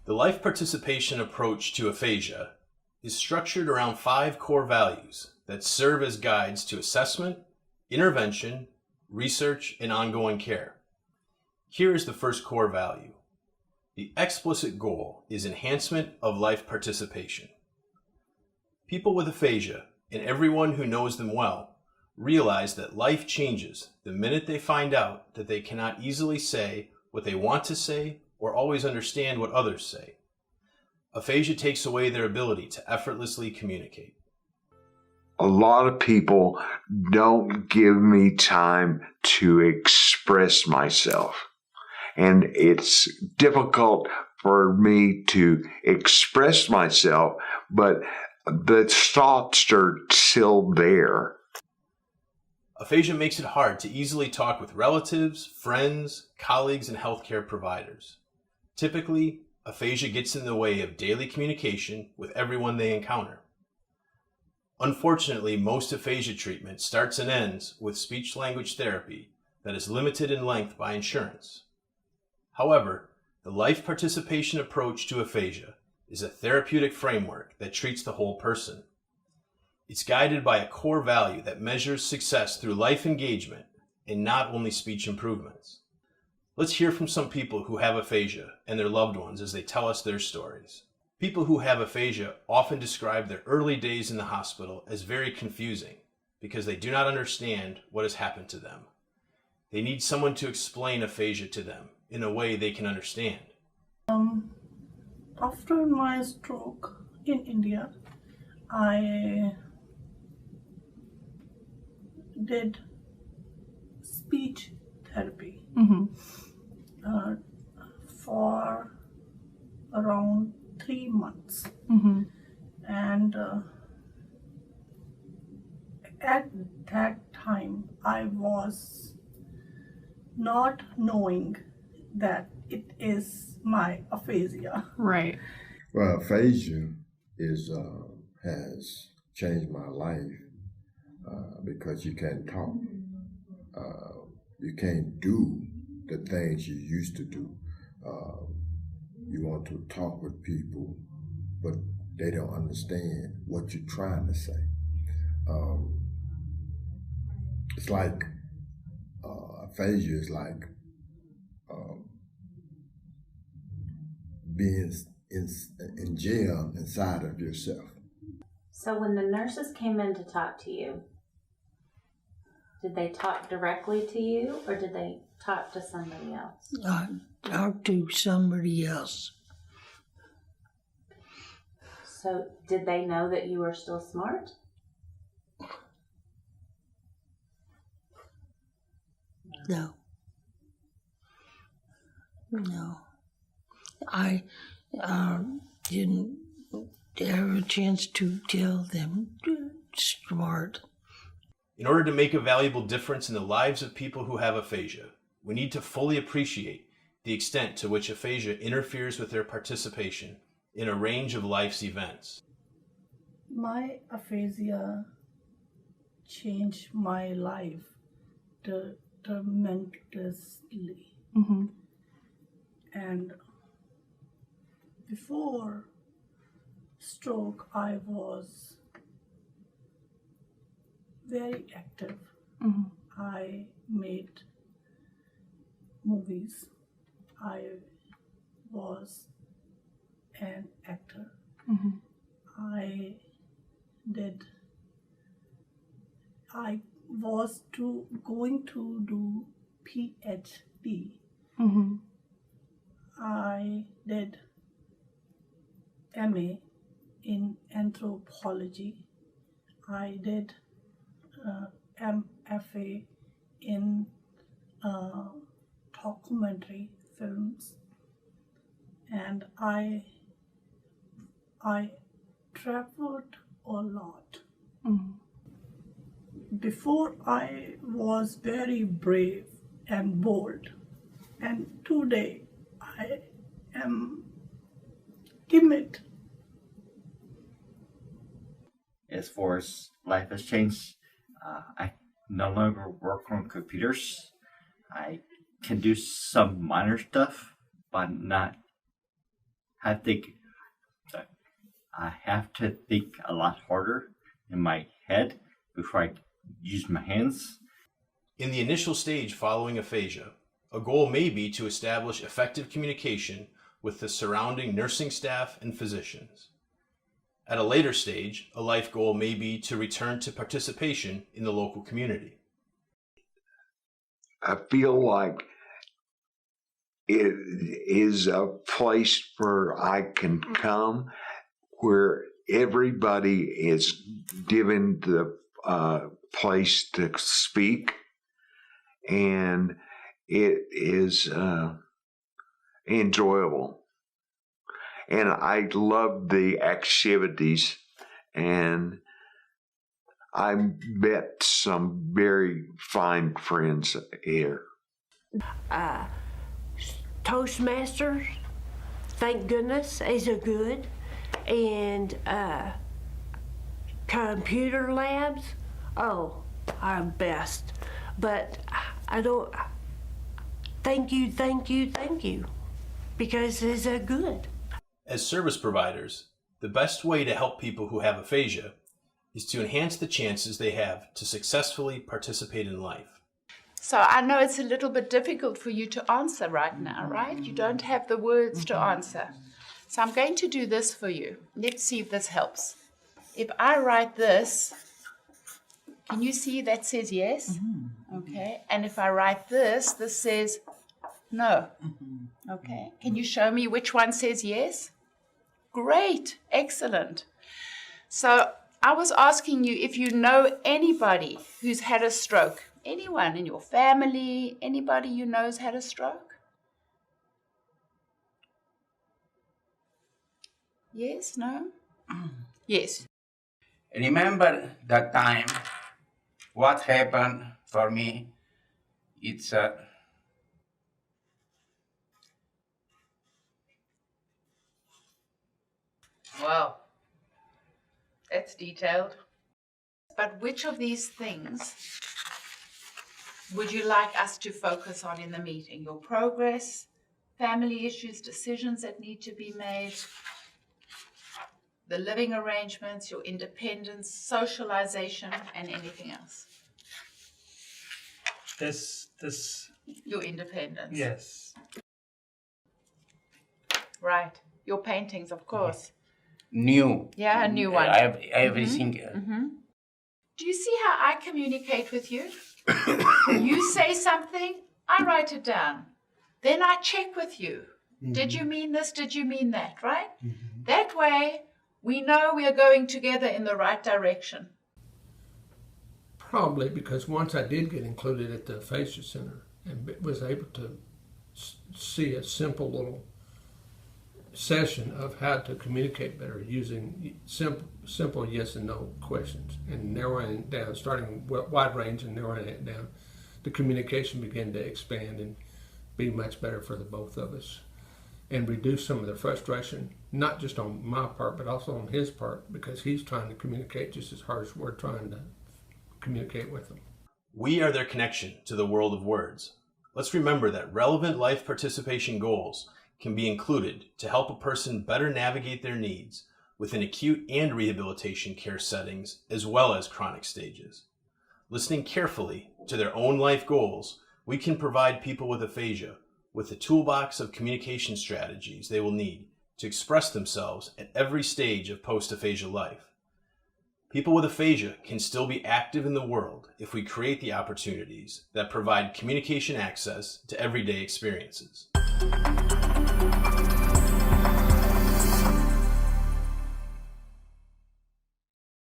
The life participation approach to aphasia is structured around 5 core values that serve as guides to assessment, intervention, research, and ongoing care. Here is the first core value. The explicit goal is enhancement of life participation. People with aphasia, and everyone who knows them well, realize that life changes the minute they find out that they cannot easily say what they want to say or always understand what others say. Aphasia takes away their ability to effortlessly communicate. A lot of people don't give me time to express myself. And it's difficult for me to express myself, but the thoughts are still there. Aphasia makes it hard to easily talk with relatives, friends, colleagues, and healthcare providers. Typically, aphasia gets in the way of daily communication with everyone they encounter. Unfortunately, most aphasia treatment starts and ends with speech-language therapy that is limited in length by insurance. However, the life participation approach to aphasia is a therapeutic framework that treats the whole person. It's guided by a core value that measures success through life engagement and not only speech improvements. Let's hear from some people who have aphasia and their loved ones as they tell us their stories. People who have aphasia often describe their early days in the hospital as very confusing because they do not understand what has happened to them. They need someone to explain aphasia to them in a way they can understand. After my stroke in India, I did speech therapy for around 3 months. And at that time, I was not knowing that it is my aphasia. Right. Well, aphasia has changed my life because you can't talk. You can't do the things you used to do. You want to talk with people, but they don't understand what you're trying to say. It's like aphasia is like being in jail inside of yourself. So when the nurses came in to talk to you, did they talk directly to you or did they talk to somebody else? Talk to somebody else. So did they know that you were still smart? No. I didn't have a chance to tell them smart. In order to make a valuable difference in the lives of people who have aphasia, we need to fully appreciate the extent to which aphasia interferes with their participation in a range of life's events. My aphasia changed my life tremendously. And before stroke, I was very active. I made movies. I was an actor. I was going to do PhD. I did MA in anthropology. I did MFA in documentary films, and I traveled a lot. Before I was very brave and bold, and today I am timid. As far as life has changed, I no longer work on computers. I can do some minor stuff, but not I think that I have to think a lot harder in my head before I use my hands. In the initial stage following aphasia, a goal may be to establish effective communication with the surrounding nursing staff and physicians. At a later stage, a life goal may be to return to participation in the local community. I feel like it is a place where I can come where everybody is given the place to speak, and it is enjoyable. And I love the activities, and I met some very fine friends here. Toastmasters, thank goodness, is a good, and computer labs, oh, are best. But I don't, thank you, because it's a good. As service providers, the best way to help people who have aphasia is to enhance the chances they have to successfully participate in life. So I know it's a little bit difficult for you to answer right now, right? You don't have the words to answer. So I'm going to do this for you. Let's see if this helps. If I write this, can you see that says yes? Okay. And if I write this, this says no. Okay. Can you show me which one says yes? Great. Excellent. So I was asking you if you know anybody who's had a stroke. Anyone in your family, anybody you know's had a stroke? Yes, no? Yes. Remember that time, what happened for me, it's Wow. That's detailed. But which of these things would you like us to focus on in the meeting? Your progress, family issues, decisions that need to be made, the living arrangements, your independence, socialization, and anything else? Your independence. Yes. Right. Your paintings, of course. New. Yeah, a new one. I have everything. Do you see how I communicate with you? You say something, I write it down. Then I check with you. Did you mean this? Did you mean that? Right? That way, we know we are going together in the right direction. Probably because once I did get included at the Aphasia Center and was able to see a simple little session of how to communicate better using simple yes and no questions and narrowing it down, starting wide range and narrowing it down, the communication began to expand and be much better for the both of us and reduce some of the frustration, not just on my part, but also on his part, because he's trying to communicate just as hard as we're trying to communicate with him. We are their connection to the world of words. Let's remember that relevant life participation goals can be included to help a person better navigate their needs within acute and rehabilitation care settings as well as chronic stages. Listening carefully to their own life goals, we can provide people with aphasia with a toolbox of communication strategies they will need to express themselves at every stage of post-aphasia life. People with aphasia can still be active in the world if we create the opportunities that provide communication access to everyday experiences.